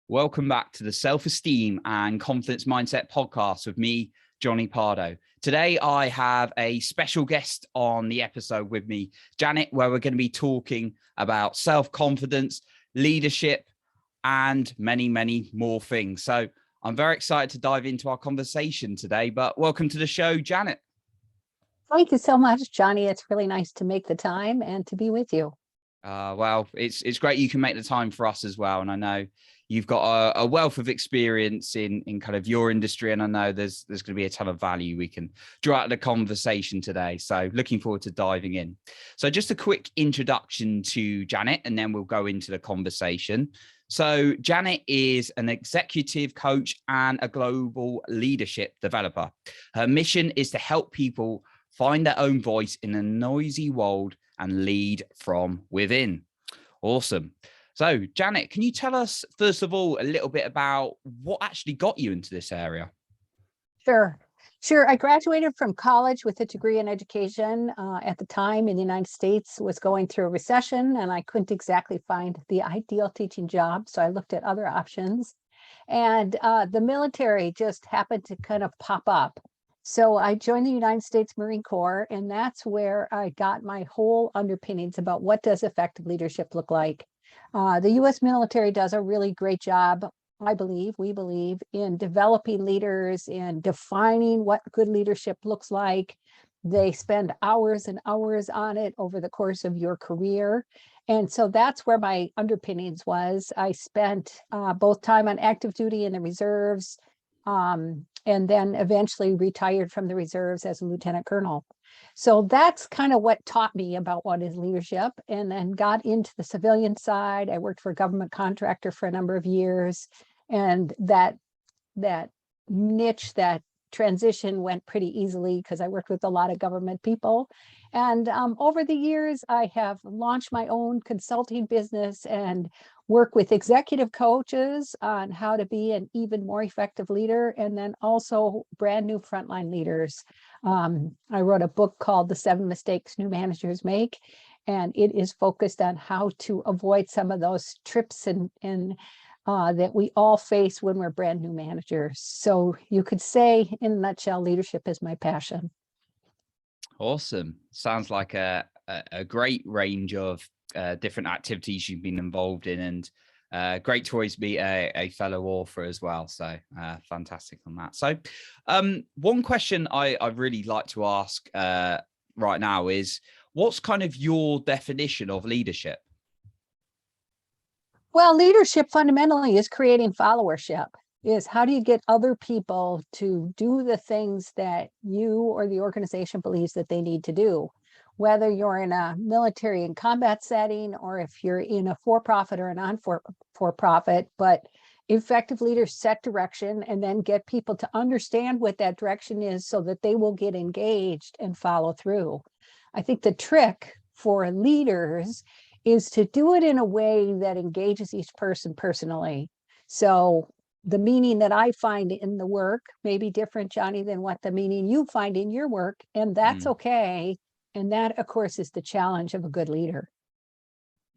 Welcome back to the Self-Esteem and Confidence Mindset podcast with me, Johnny Pardo. Today, I have a special guest on the episode with me, Janet, where we're going to be talking about self-confidence, leadership, and many, many more things. So I'm very excited to dive into our conversation today, but welcome to the show, Janet. Thank you so much, Johnny. It's really nice to make the time and to be with you. Well, it's great you can make the time for us as well. And I know you've got a wealth of experience in kind of your industry. And I know there's going to be a ton of value we can draw out of the conversation today. So looking forward to diving in. So just a quick introduction to Janet, and then we'll go into the conversation. So Janet is an executive coach and a global leadership developer. Her mission is to help people find their own voice in a noisy world and lead from within. Awesome. So Janet, can you tell us, first of all, a little bit about what actually got you into this area? Sure. I graduated from college with a degree in education. At the time in the United States was going through a recession, and I couldn't exactly find the ideal teaching job. So I looked at other options, and the military just happened to kind of pop up. So I joined the United States Marine Corps, and that's where I got my whole underpinnings about what does effective leadership look like. The U.S. military does a really great job, we believe, in developing leaders and defining what good leadership looks like. They spend hours and hours on it over the course of your career. And so that's where my underpinnings was. I spent both time on active duty in the reserves, and then eventually retired from the reserves as a lieutenant colonel. So that's kind of what taught me about what is leadership, and then got into the civilian side. I worked for a government contractor for a number of years, and that niche, that transition went pretty easily because I worked with a lot of government people. And over the years, I have launched my own consulting business and work with executive coaches on how to be an even more effective leader, and then also brand new frontline leaders. I wrote a book called The 7 Mistakes New Managers Make, and it is focused on how to avoid some of those trips and that we all face when we're brand new managers. So you could say, in a nutshell, leadership is my passion. Awesome. Sounds like a great range of different activities you've been involved in, and great to always be a fellow author as well. So fantastic on that. So one question I'd really like to ask right now is, what's kind of your definition of leadership? Well, leadership fundamentally is creating followership. Is how do you get other people to do the things that you or the organization believes that they need to do, whether you're in a military and combat setting, or if you're in a for-profit or a non-for-profit. But effective leaders set direction and then get people to understand what that direction is so that they will get engaged and follow through. I think the trick for leaders is to do it in a way that engages each person personally. So the meaning that I find in the work may be different, Johnny, than what the meaning you find in your work, and that's okay. And that, of course, is the challenge of a good leader.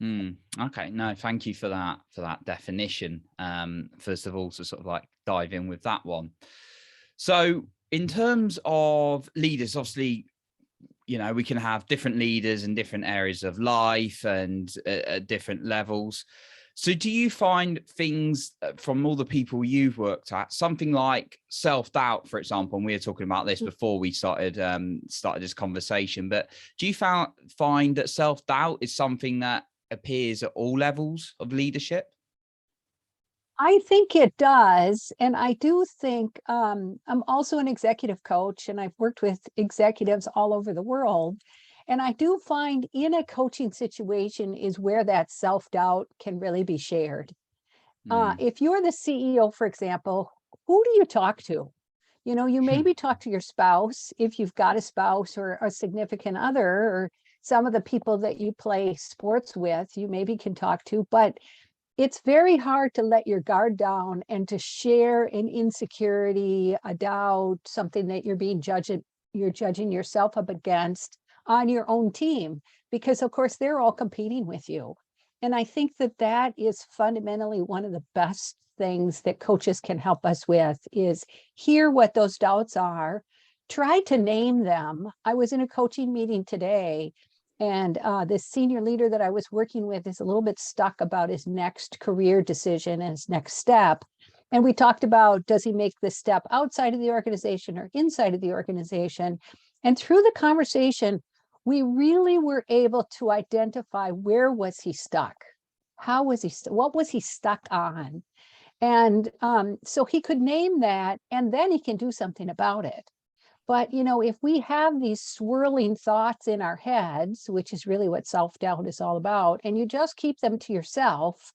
Okay, no, thank you for that definition. First of all, to sort of like dive in with that one. So in terms of leaders, obviously, you know, we can have different leaders in different areas of life and at different levels. So do you find things from all the people you've worked at, something like self-doubt, for example, and we were talking about this before we started this conversation, but do you find that self-doubt is something that appears at all levels of leadership? I think it does. And I do think I'm also an executive coach, and I've worked with executives all over the world. And I do find in a coaching situation is where that self-doubt can really be shared. If you're the CEO, for example, who do you talk to? You know, you maybe talk to your spouse, if you've got a spouse or a significant other, or some of the people that you play sports with, you maybe can talk to, but it's very hard to let your guard down and to share an insecurity, a doubt, something that you're judging yourself up against on your own team, because of course they're all competing with you. And I think that that is fundamentally one of the best things that coaches can help us with is hear what those doubts are, try to name them. I was in a coaching meeting today, and this senior leader that I was working with is a little bit stuck about his next career decision and his next step. And we talked about, does he make this step outside of the organization or inside of the organization? And through the conversation, we really were able to identify, where was he stuck? How was he, what was he stuck on? And so he could name that, and then he can do something about it. But, you know, if we have these swirling thoughts in our heads, which is really what self-doubt is all about, and you just keep them to yourself,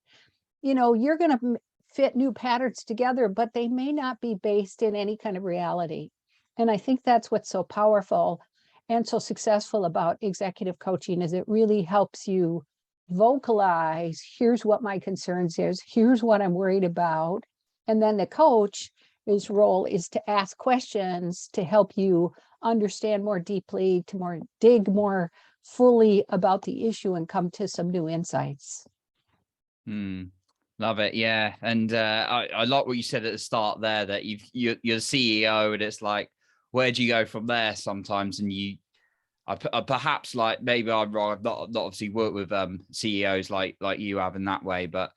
you know, you're going to fit new patterns together, but they may not be based in any kind of reality. And I think that's what's so powerful and so successful about executive coaching, is it really helps you vocalize, here's what my concerns is, here's what I'm worried about. And then the coach, his role is to ask questions to help you understand more deeply, to dig more fully about the issue and come to some new insights. Love it. Yeah. And I like what you said at the start there, that you're the CEO, and it's like, where do you go from there sometimes? And I perhaps, like, maybe I'm wrong. I've not obviously worked with CEOs like you have in that way, but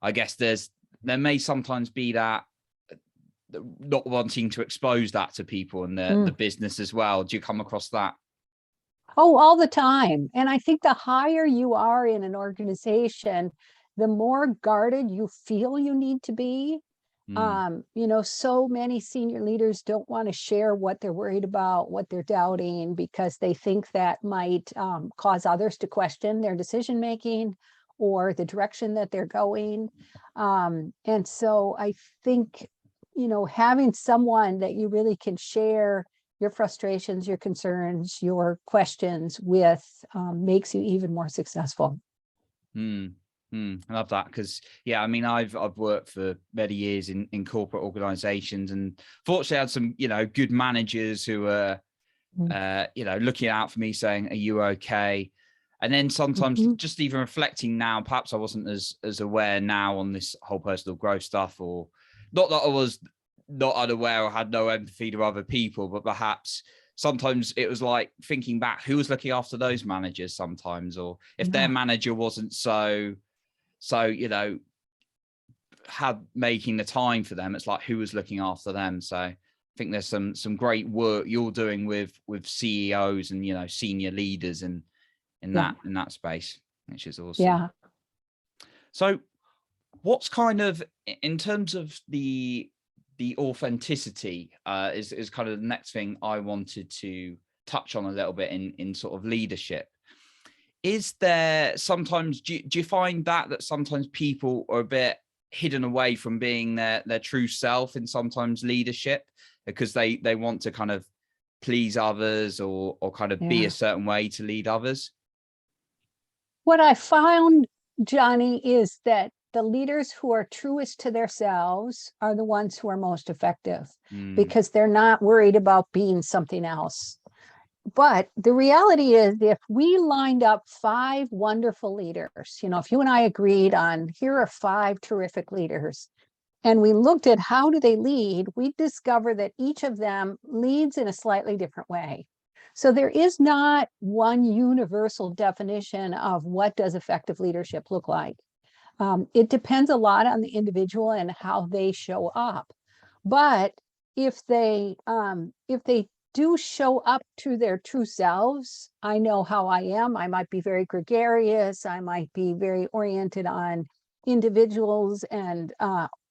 I guess there may sometimes be that not wanting to expose that to people in the business as well. Do you come across that? Oh, all the time. And I think the higher you are in an organization, the more guarded you feel you need to be. You know, so many senior leaders don't want to share what they're worried about, what they're doubting, because they think that might cause others to question their decision making or the direction that they're going. And so I think, you know, having someone that you really can share your frustrations, your concerns, your questions with makes you even more successful. I love that, because yeah, I mean, I've worked for many years in corporate organizations, and fortunately I had some, you know, good managers who were you know, looking out for me, saying, are you okay? And then sometimes just even reflecting now, perhaps I wasn't as aware now on this whole personal growth stuff, or not that I was not unaware or had no empathy to other people, but perhaps sometimes it was like thinking back, who was looking after those managers sometimes, or if their manager wasn't so, you know, had making the time for them, it's like, who was looking after them? So I think there's some great work you're doing with CEOs and, you know, senior leaders in that space, which is awesome. Yeah. So what's kind of, in terms of the authenticity, is kind of the next thing I wanted to touch on a little bit in sort of leadership. Is there sometimes, do you find that sometimes people are a bit hidden away from being their true self in sometimes leadership, because they want to kind of please others or kind of be a certain way to lead others? What I found, Johnny, is that the leaders who are truest to themselves are the ones who are most effective, because they're not worried about being something else. But the reality is, if we lined up 5 wonderful leaders, you know, if you and I agreed on, here are 5 terrific leaders, and we looked at how do they lead, we discover that each of them leads in a slightly different way. So there is not one universal definition of what does effective leadership look like. It depends a lot on the individual and how they show up. But if they do show up to their true selves, I know how I am. I might be very gregarious. I might be very oriented on individuals and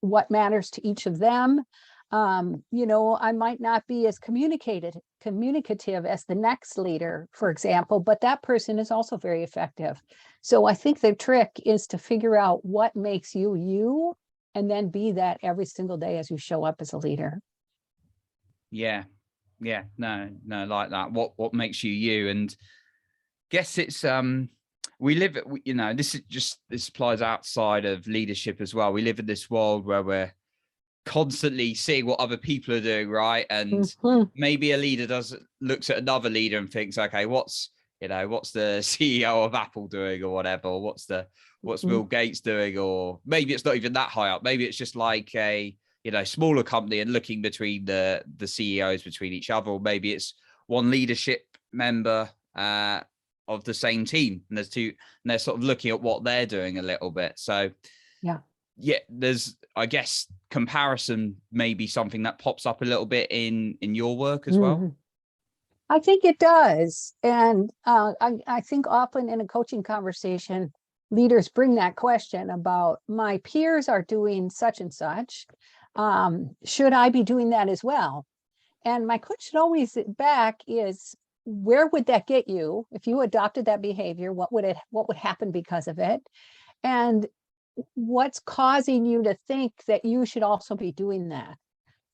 what matters to each of them. You know, I might not be as communicative as the next leader, for example, but that person is also very effective. So I think the trick is to figure out what makes you you, and then be that every single day as you show up as a leader. Yeah. No, like that. What makes you you? And guess it's we live, you know, this applies outside of leadership as well. We live in this world where we're constantly seeing what other people are doing, right? And maybe a leader looks at another leader and thinks, okay, you know, what's the CEO of Apple doing or whatever, or what's Bill Gates doing, or maybe it's not even that high up. Maybe it's just like a, you know, smaller company and looking between the CEOs between each other, or maybe it's one leadership member of the same team, and there's two, and they're sort of looking at what they're doing a little bit. So there's, I guess, comparison may be something that pops up a little bit in your work as well. I think it does. And I think often in a coaching conversation, leaders bring that question about, my peers are doing such and such. Should I be doing that as well? And my question always back is, where would that get you? If you adopted that behavior, what would happen because of it? And what's causing you to think that you should also be doing that?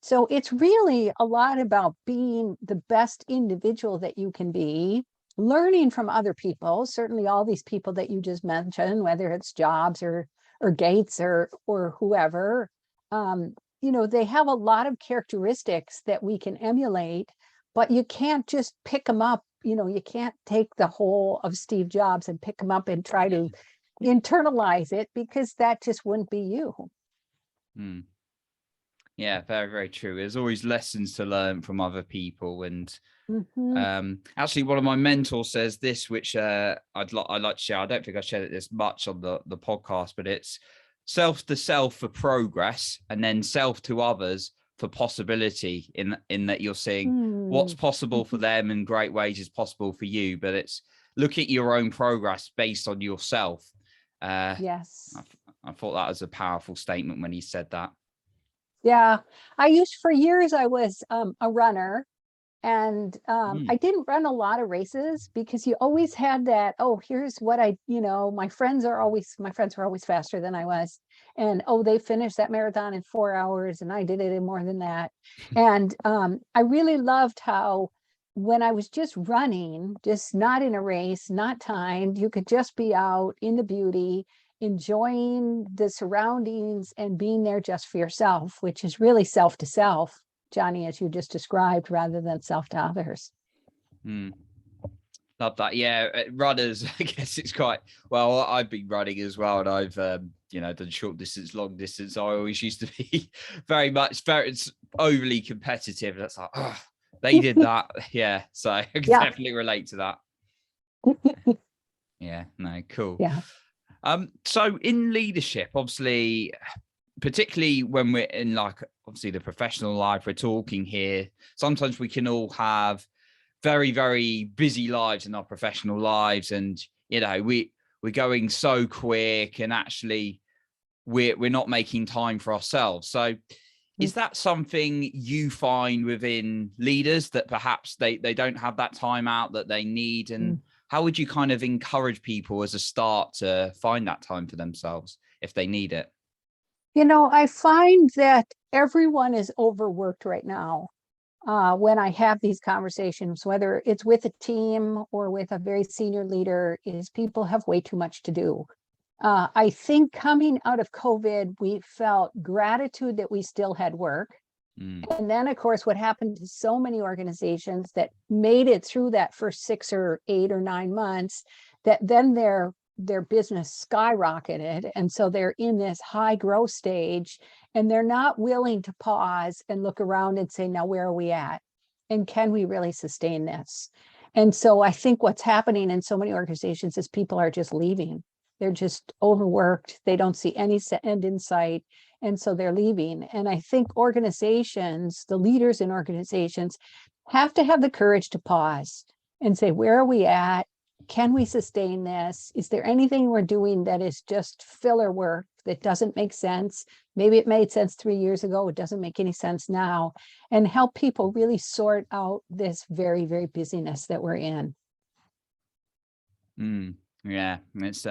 So it's really a lot about being the best individual that you can be, learning from other people, certainly all these people that you just mentioned, whether it's Jobs or Gates or whoever, you know, they have a lot of characteristics that we can emulate, but you can't just pick them up. You know, you can't take the whole of Steve Jobs and pick them up and try to internalize it, because that just wouldn't be you. Yeah, very, very true. There's always lessons to learn from other people. And actually, one of my mentors says this, which I'd like to share. I don't think I shared it this much on the podcast, but it's self to self for progress, and then self to others for possibility, in that you're seeing what's possible for them in great ways is possible for you, but it's look at your own progress based on yourself. Yes. I thought that was a powerful statement when he said that. Yeah, for years, I was a runner, and I didn't run a lot of races, because you always had that, oh, here's what my friends were always faster than I was. And, oh, they finished that marathon in 4 hours and I did it in more than that. And I really loved how, when I was just running, just not in a race, not timed, you could just be out in the beauty, enjoying the surroundings and being there just for yourself, which is really self to self, Johnny, as you just described, rather than self to others. Love that. Yeah, runners, I guess it's quite, well, I've been running as well, and I've done short distance, long distance. I always used to be very overly competitive. That's like, oh, they did that. Yeah, so I can definitely relate to that. Yeah, no, cool. Yeah. So in leadership, obviously, particularly when we're in, like, obviously the professional life, we're talking here, sometimes we can all have very, very busy lives in our professional lives, and you know, we're going so quick, and actually we're not making time for ourselves. So is that something you find within leaders, that perhaps they don't have that time out that they need? And how would you kind of encourage people as a start to find that time for themselves if they need it? You know, I find that everyone is overworked right now. When I have these conversations, whether it's with a team or with a very senior leader, is people have way too much to do. I think coming out of COVID, we felt gratitude that we still had work. And then, of course, what happened to so many organizations that made it through that first 6 or 8 or 9 months, that then their business skyrocketed. And so they're in this high growth stage, and they're not willing to pause and look around and say, now, where are we at? And can we really sustain this? And so I think what's happening in so many organizations is people are just leaving. They're just overworked. They don't see any end in sight. And so they're leaving. And I think organizations, the leaders in organizations, have to have the courage to pause and say, where are we at? Can we sustain this? Is there anything we're doing that is just filler work that doesn't make sense? Maybe it made sense 3 years ago. It doesn't make any sense now. And help people really sort out this very, very busyness that we're in. Yeah, it's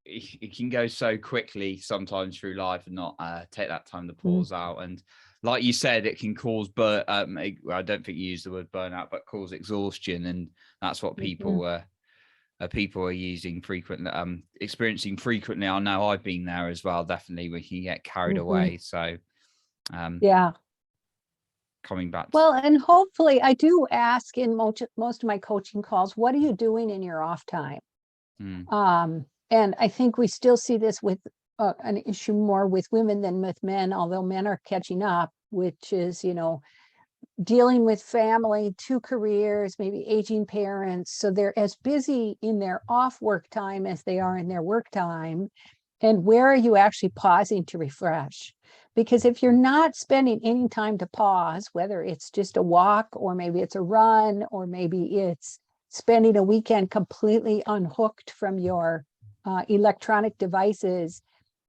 it can go so quickly sometimes through life, and not take that time to pause out. And like you said, it can cause I don't think you used the word burnout, but cause exhaustion, and that's what people are using frequently, experiencing frequently. I know I've been there as well. Definitely, we can get carried away. So yeah. coming back to. Well, and hopefully I do ask in most of my coaching calls, what are you doing in your off time? And I think we still see this with an issue more with women than with men, although men are catching up, which is, dealing with family, 2 careers, maybe aging parents. So they're as busy in their off work time as they are in their work time. And where are you actually pausing to refresh? Because if you're not spending any time to pause, whether it's just a walk, or maybe it's a run, or maybe it's spending a weekend completely unhooked from your electronic devices,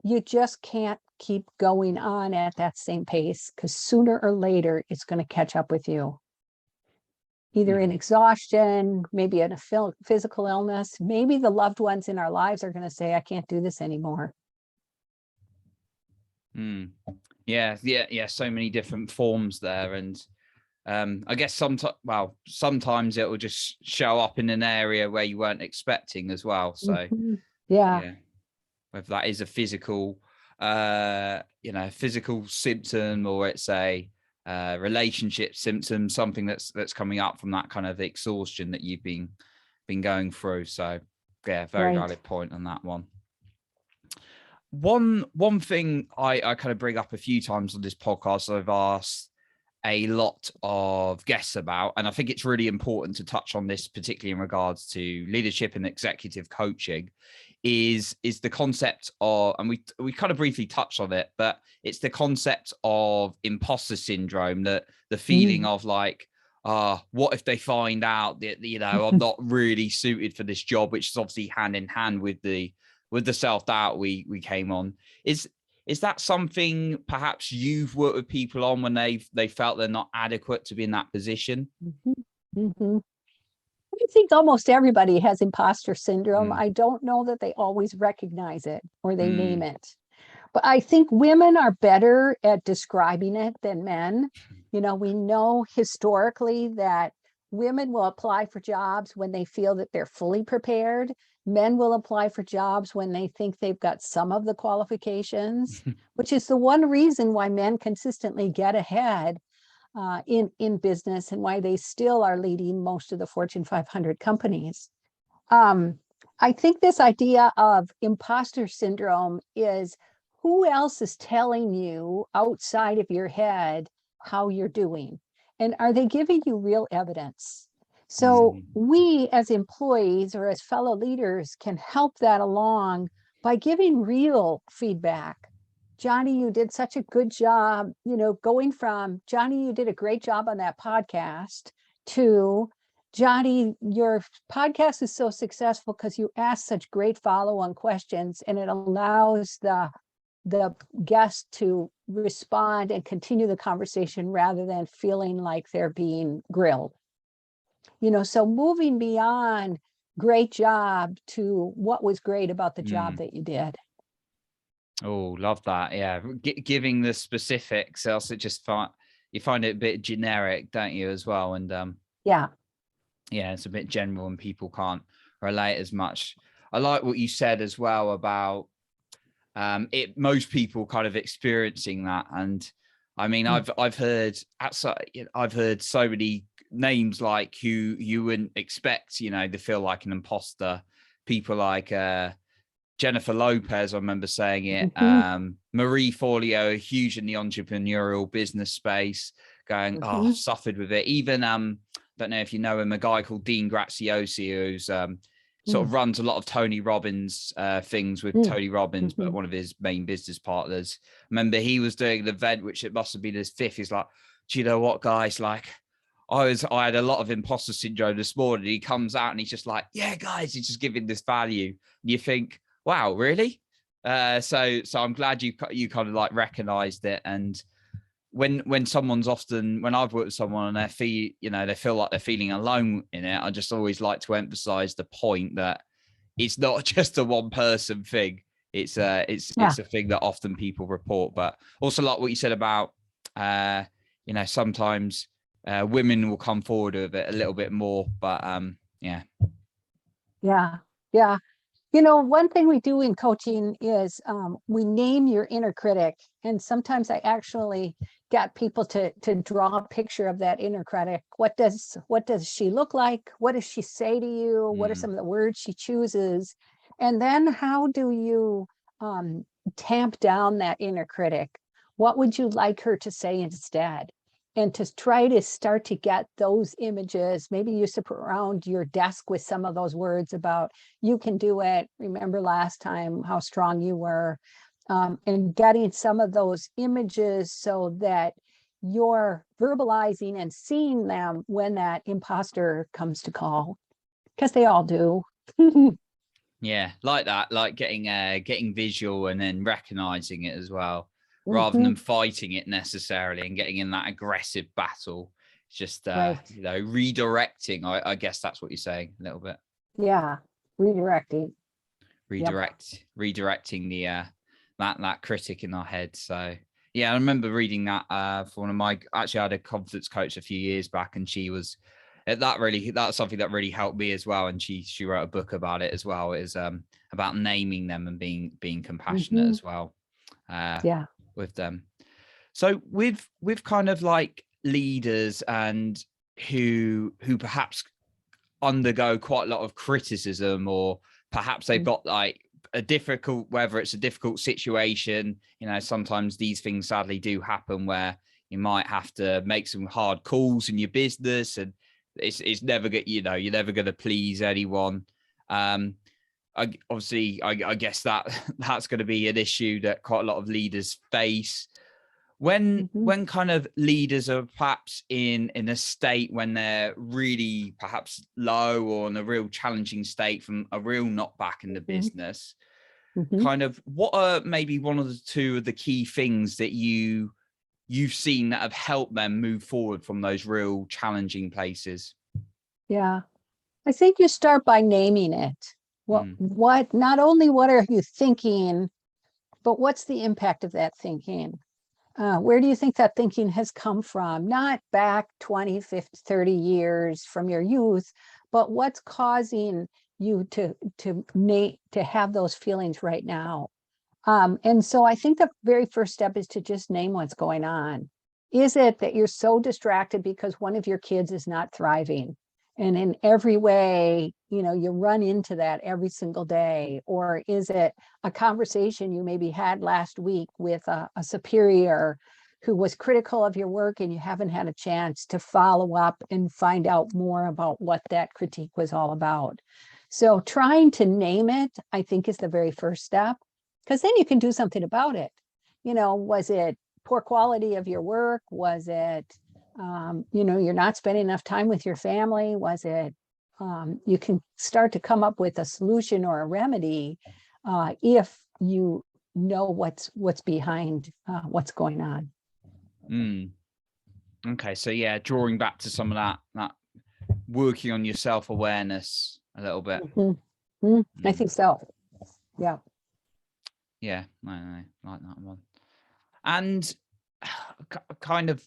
you just can't keep going on at that same pace, because sooner or later it's going to catch up with you. Either in exhaustion, maybe in a physical illness, maybe the loved ones in our lives are going to say, I can't do this anymore. Yeah. So many different forms there. And I guess sometimes it will just show up in an area where you weren't expecting as well. So yeah, whether that is a physical physical symptom, or it's a relationship symptom, something that's coming up from that kind of exhaustion that you've been going through. So yeah, very valid point on that one. One thing I kind of bring up a few times on this podcast, I've asked a lot of guests about, and I think it's really important to touch on this, particularly in regards to leadership and executive coaching, is the concept of, and we kind of briefly touched on it, but it's the concept of imposter syndrome, the feeling of like, what if they find out that, I'm not really suited for this job, which is obviously hand in hand with the self-doubt we came on. Is that something perhaps you've worked with people on when they felt they're not adequate to be in that position? I think almost everybody has imposter syndrome. I don't know that they always recognize it or they name it. But I think women are better at describing it than men. We know historically that women will apply for jobs when they feel that they're fully prepared. Men will apply for jobs when they think they've got some of the qualifications, which is the one reason why men consistently get ahead in business, and why they still are leading most of the Fortune 500 companies. I think this idea of imposter syndrome is, who else is telling you outside of your head how you're doing? And are they giving you real evidence? So we as employees or as fellow leaders can help that along by giving real feedback. Johnny, you did such a good job, going from Johnny, you did a great job on that podcast, to Johnny, your podcast is so successful because you ask such great follow-on questions, and it allows the guest to respond and continue the conversation rather than feeling like they're being grilled. So moving beyond great job to what was great about the job that you did. Oh, love that. Yeah. Giving the specifics, else it just you find it a bit generic, don't you, as well? And yeah, it's a bit general and people can't relate as much. I like what you said as well about most people kind of experiencing that. And I mean, I've heard so many names like who you wouldn't expect, to feel like an imposter. People like Jennifer Lopez, I remember saying it. Marie Forleo, huge in the entrepreneurial business space, going, suffered with it. Even don't know if you know him, a guy called Dean Graziosi, who's sort of runs a lot of Tony Robbins things with Tony Robbins, but one of his main business partners. Remember, he was doing an event, which it must have been his 5th. He's like, do you know what, guys? Like, I had a lot of imposter syndrome this morning. He comes out and he's just like, yeah, guys, he's just giving this value. And you think, wow, really? So I'm glad you kind of like recognized it. And when I've worked with someone and they feel like they're feeling alone in it, I just always like to emphasize the point that it's not just a one person thing. It's a thing that often people report. But also like what you said about sometimes women will come forward with it a little bit more. But yeah. One thing we do in coaching is we name your inner critic. And sometimes I actually get people to draw a picture of that inner critic. What does she look like? What does she say to you? What are some of the words she chooses? And then how do you tamp down that inner critic? What would you like her to say instead? And to try to start to get those images, maybe you surround your desk with some of those words about you can do it. Remember last time how strong you were, and getting some of those images so that you're verbalizing and seeing them when that imposter comes to call, because they all do. Yeah, like that, like getting visual and then recognizing it as well, rather than fighting it necessarily and getting in that aggressive battle. It's just Right. redirecting. I guess that's what you're saying a little bit. Yeah, redirecting. Redirecting the that critic in our head. So yeah, I remember reading that for one of my, actually I had a confidence coach a few years back, and she was that's something that really helped me as well. And she wrote a book about it as well. Is about naming them and being compassionate as well with them. So with kind of like leaders and who perhaps undergo quite a lot of criticism, or perhaps they've got like whether it's a difficult situation, sometimes these things sadly do happen where you might have to make some hard calls in your business, and it's never you're never going to please anyone. I guess that's going to be an issue that quite a lot of leaders face when kind of leaders are perhaps in a state when they're really perhaps low, or in a real challenging state from a real knockback in the business. Kind of what are maybe one of the two of the key things that you've seen that have helped them move forward from those real challenging places? Yeah, I think you start by naming it. What not only what are you thinking, but what's the impact of that thinking? Where do you think that thinking has come from? Not back 20, 50, 30 years from your youth, but what's causing you to have those feelings right now? And so I think the very first step is to just name what's going on. Is it that you're so distracted because one of your kids is not thriving? And in every way, you run into that every single day. Or is it a conversation you maybe had last week with a superior who was critical of your work, and you haven't had a chance to follow up and find out more about what that critique was all about? So trying to name it, I think, is the very first step, because then you can do something about it. Was it poor quality of your work? Was it you're not spending enough time with your family? Was it you can start to come up with a solution or a remedy if you know what's behind what's going on. Okay, so yeah, drawing back to some of that working on your self-awareness a little bit. I think so. Yeah, I like that one. And kind of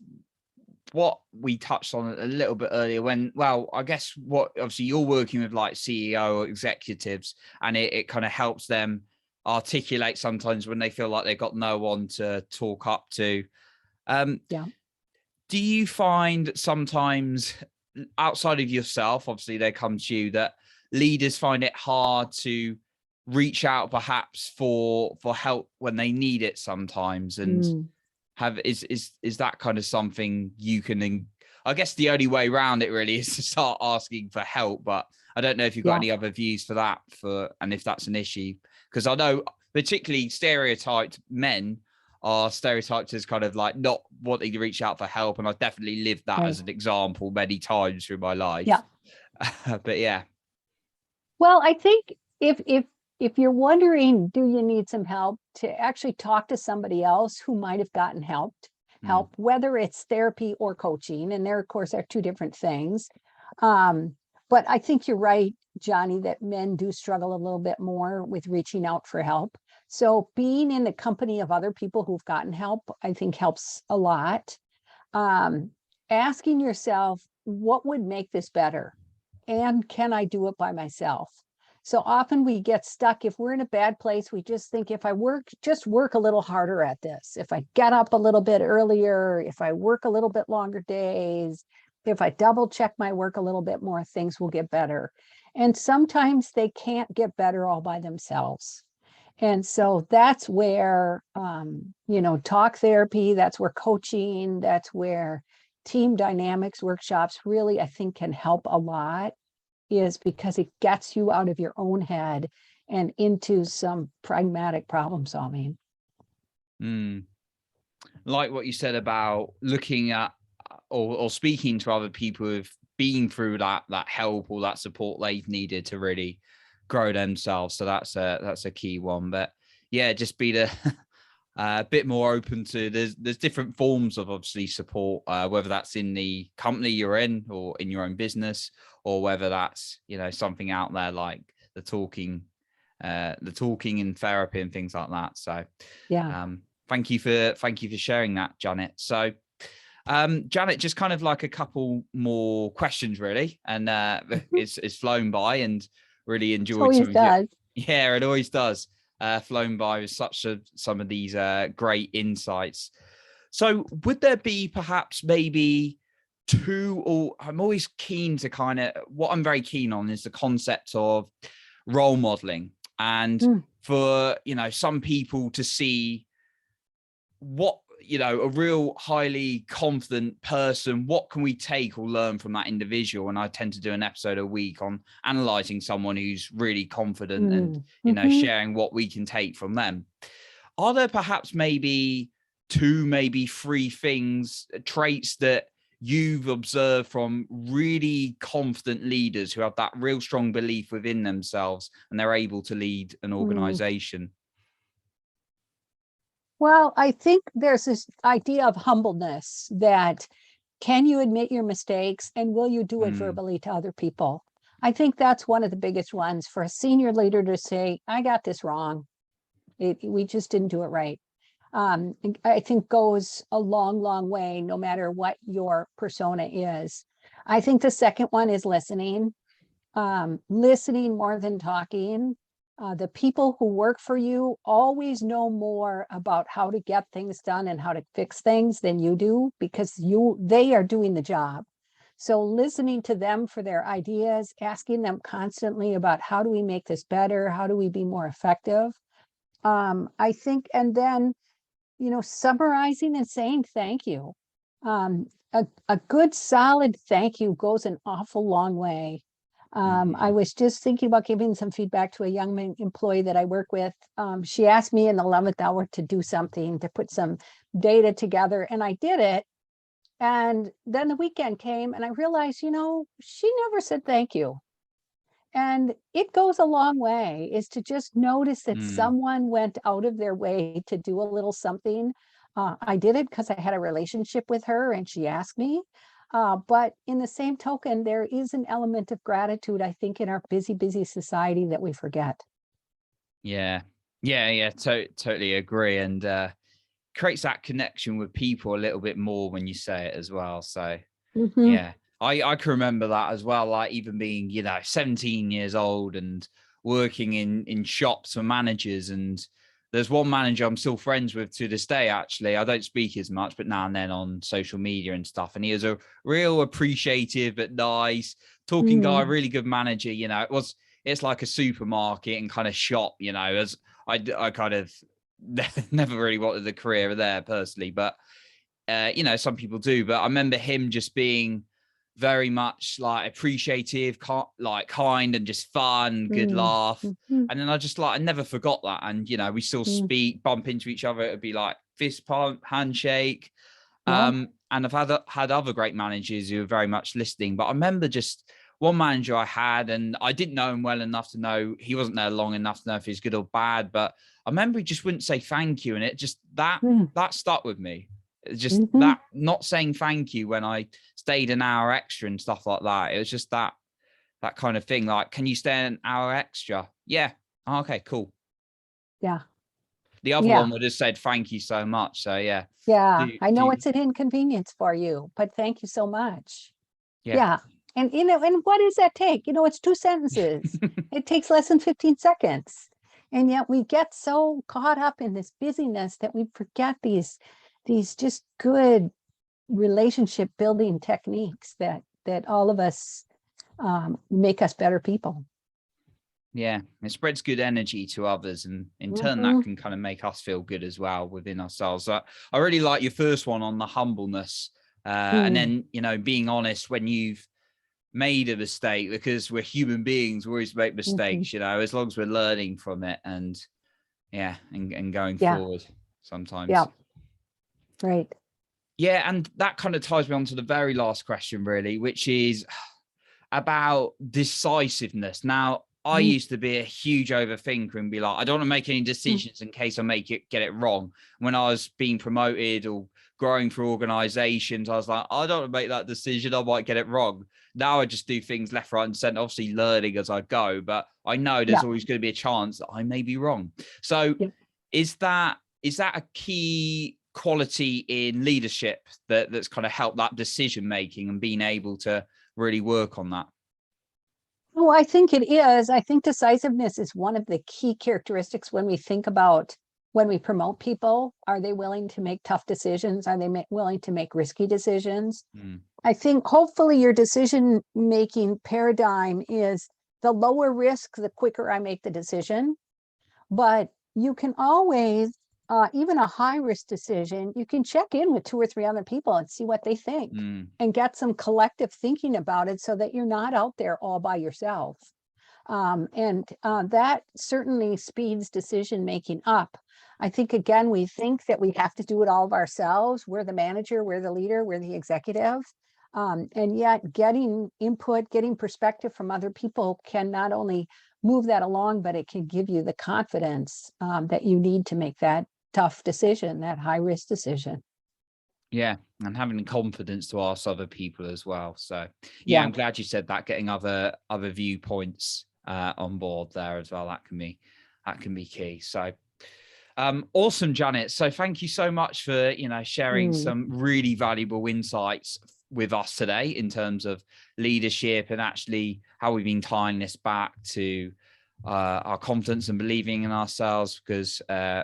what we touched on a little bit earlier I guess obviously you're working with like CEO or executives, and it kind of helps them articulate sometimes when they feel like they've got no one to talk up to. Do you find sometimes outside of yourself, obviously they come to you, that leaders find it hard to reach out perhaps for help when they need it sometimes? And is that kind of something you can, I guess the only way around it really is to start asking for help, but I don't know if you've got any other views for that, and if that's an issue, because I know particularly stereotyped men are stereotyped as kind of like not wanting to reach out for help, and I've definitely lived that as an example many times through my life. But yeah. Well, I think if you're wondering, do you need some help, to actually talk to somebody else who might have gotten help, whether it's therapy or coaching. And there, of course, are two different things. But I think you're right, Johnny, that men do struggle a little bit more with reaching out for help. So being in the company of other people who've gotten help, I think helps a lot. Asking yourself, what would make this better? And can I do it by myself? So often we get stuck. If we're in a bad place, we just think, if I just work a little harder at this, if I get up a little bit earlier, if I work a little bit longer days, if I double check my work a little bit more, things will get better. And sometimes they can't get better all by themselves. And so that's where, talk therapy, that's where coaching, that's where team dynamics workshops really, I think, can help a lot, is because it gets you out of your own head and into some pragmatic problem solving. Like what you said about looking at or speaking to other people who've been through that help or that support they've needed to really grow themselves. So that's a key one. But yeah, just be a bit more open to, there's different forms of obviously support, whether that's in the company you're in or in your own business, or whether that's, something out there like the talking in therapy and things like that. So yeah, thank you for sharing that, Janet. So Janet, just kind of like a couple more questions really, and it's flown by, and really enjoyed some of your, yeah, it always does, flown by with some of these great insights. So would there be perhaps maybe two, or I'm always keen to what I'm very keen on is the concept of role modeling, and for some people to see what, a real highly confident person, what can we take or learn from that individual? And I tend to do an episode a week on analyzing someone who's really confident and, sharing what we can take from them. Are there perhaps maybe two, maybe three traits that you've observed from really confident leaders who have that real strong belief within themselves and they're able to lead an organization? Well, I think there's this idea of humbleness, that can you admit your mistakes, and will you do it verbally to other people? I think that's one of the biggest ones for a senior leader to say, I got this wrong. We just didn't do it right. I think goes a long, long way, no matter what your persona is. I think the second one is listening. Listening more than talking. The people who work for you always know more about how to get things done and how to fix things than you do, because they are doing the job. So listening to them for their ideas, asking them constantly about how do we make this better? How do we be more effective? I think, and then, summarizing and saying thank you. A good solid thank you goes an awful long way. I was just thinking about giving some feedback to a young employee that I work with. She asked me in the 11th hour to do something, to put some data together, and I did it. And then the weekend came and I realized, she never said thank you. And it goes a long way, is to just notice that someone went out of their way to do a little something. I did it because I had a relationship with her and she asked me. But in the same token, there is an element of gratitude, I think, in our busy society that we forget. Yeah. Totally agree. And creates that connection with people a little bit more when you say it as well. So yeah, I can remember that as well. Like even being, 17 years old and working in shops for managers, and there's one manager I'm still friends with to this day, actually. I don't speak as much, but now and then on social media and stuff. And he was a real appreciative but nice talking guy, really good manager. It's like a supermarket and kind of shop, as I kind of never really wanted a career there personally, but some people do. But I remember him just being very much like appreciative, like kind and just fun, good laugh. And then I never forgot that. And, we still speak, bump into each other. It'd be like fist pump, handshake. And I've had other great managers who are very much listening. But I remember just one manager I had, and I didn't know him well enough to know, he wasn't there long enough to know if he's good or bad. But I remember he just wouldn't say thank you. And it just, that stuck with me. Just that not saying thank you when I stayed an hour extra and stuff like that. It was just that kind of thing. Like, can you stay an hour extra? Yeah. Oh, okay, cool. Yeah. The other one would have said thank you so much. So yeah. Yeah. I know it's an inconvenience for you, but thank you so much. Yeah. And, and what does that take? It's 2 sentences. It takes less than 15 seconds. And yet we get so caught up in this busyness that we forget these just good relationship building techniques that all of us make us better people. Yeah, it spreads good energy to others, and in turn that can kind of make us feel good as well within ourselves. I really like your first one on the humbleness, and then being honest when you've made a mistake, because we're human beings, we always make mistakes, as long as we're learning from it and going forward sometimes. Yeah, right. Yeah, and that kind of ties me on to the very last question, really, which is about decisiveness. Now, I used to be a huge overthinker and be like, I don't want to make any decisions in case I get it wrong. When I was being promoted or growing through organizations, I was like, I don't want to make that decision, I might get it wrong. Now I just do things left, right, and center, obviously learning as I go, but I know there's always going to be a chance that I may be wrong. So is that a key quality in leadership that's kind of helped that decision making and being able to really work on that? Oh, I think it is. I think decisiveness is one of the key characteristics when we promote people. Are they willing to make tough decisions? Are they willing to make risky decisions? I think hopefully your decision-making paradigm is the lower risk, the quicker I make the decision. But you can always, even a high-risk decision, you can check in with 2 or 3 other people and see what they think and get some collective thinking about it so that you're not out there all by yourself. And that certainly speeds decision-making up. I think, again, we think that we have to do it all of ourselves. We're the manager, we're the leader, we're the executive. And yet getting input, getting perspective from other people can not only move that along, but it can give you the confidence that you need to make that tough decision, that high-risk decision. Yeah, and having the confidence to ask other people as well. So yeah, I'm glad you said that, getting other viewpoints on board there as well. That can be key. So awesome, Janet. So thank you so much for sharing some really valuable insights with us today in terms of leadership and actually how we've been tying this back to our confidence and believing in ourselves, because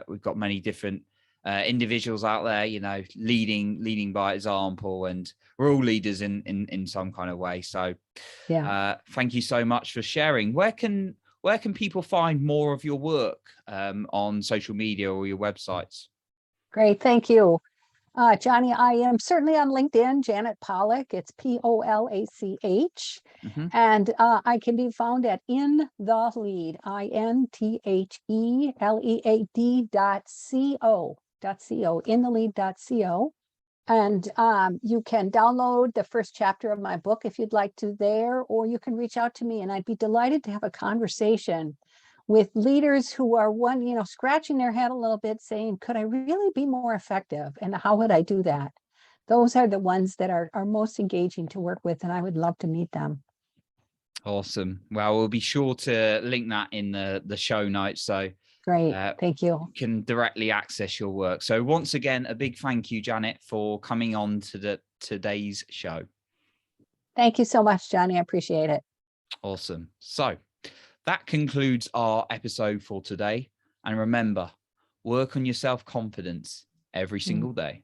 we've got many different individuals out there, leading by example, and we're all leaders in some kind of way. So thank you so much for sharing. Where can people find more of your work on social media or your websites? Great, thank you. Johnny, I am certainly on LinkedIn, Janet Polach. It's Polach. And I can be found at In the Lead, INTHELEAD.co, inthelead.co. And you can download the first chapter of my book if you'd like to there, or you can reach out to me, and I'd be delighted to have a conversation with leaders who are scratching their head a little bit saying, could I really be more effective? And how would I do that? Those are the ones that are most engaging to work with, and I would love to meet them. Awesome. Well, we'll be sure to link that in the show notes. So great. Thank you. You can directly access your work. So once again, a big thank you, Janet, for coming on to today's show. Thank you so much, Johnny. I appreciate it. Awesome. So that concludes our episode for today. And remember, work on your self-confidence every single day.